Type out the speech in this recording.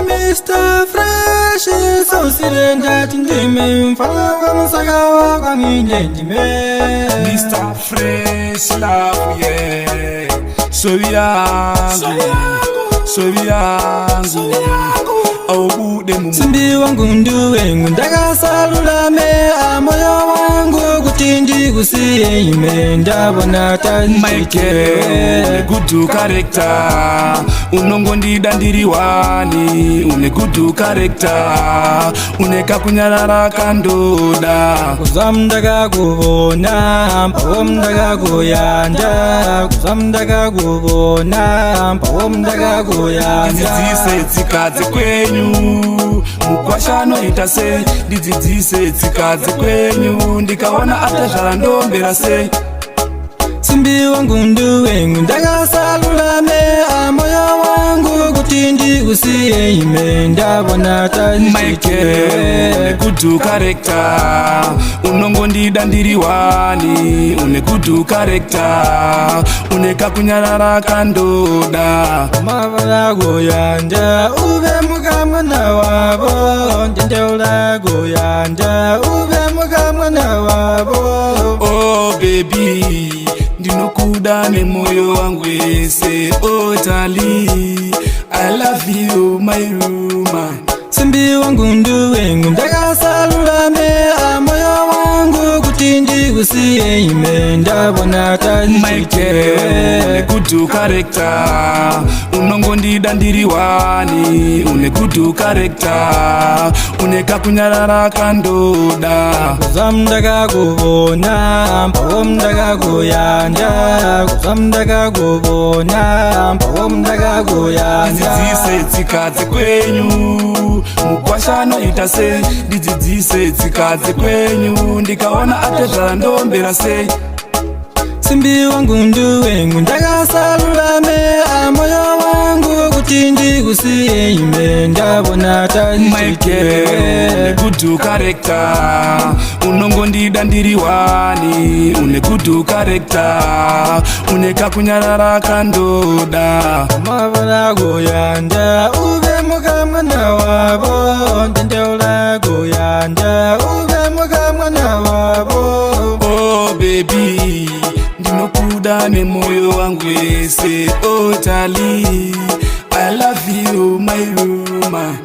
Mr. Fresh, so silent ndime mfanga msagawa kwa minendime. Mr. Fresh love yeah. Sobi yangu Aubude mumu Simbi wangu nduwe ndaka salulame amoyo wangu kutindi kusiye ime ndabona Michael, good character Unongo ndidandiri wani Une good character Uneka kunyarara kandoda Kuzamdaga kubona Mpawomdaga kuyanda Kuzamdaga kubona Mpawomdaga kuyanda Ndidzidzise tsikazi kwenyu Mukwashano itase Ndidzidzise tsikazi kwenyu Ndikaona atazhala ndombera se Simbi wangu nduwe ndaka salulame amoyo wangu kutindi kusiye ime ndabona Michael, good character Unongo ndidandiri wani Une good character Uneka kunyarara kandoda Mavala goyanda ube mukamwana wabo Ndendeula goyanda ube mukamwana wabo. Oh baby Ndinokuda nemoyo wangu ese Oh darling I love you my woman Simbi wangu nduwe ndaka salulame amoyo wangu kutindi kusiye ime ndabona Michael, good character Unongo ndidandiri wani Une good character Uneka kunyarara kandoda Kuzamdaga kubona Mpawomdaga kuyanda Kuzamdaga kubona Mpawomdaga kuyanda Ndidzidzise tsikazi kwenyu Mukwashano itase Ndidzidzise tsikazi kwenyu Ndikaona atazhala ndombera se Simbi wangu nduwe ndaka salulame amoyo wangu kutindi kusiye ime ndabona Michael, good character Unongo ndidandiri wani Une good character Uneka kunyarara kandoda Mavala goyanda ube mukamwana wabo Ndendeula goyanda ube mukamwana wabo. Oh baby Ndinokuda nemoyo wangu ese Oh darling I love you my woman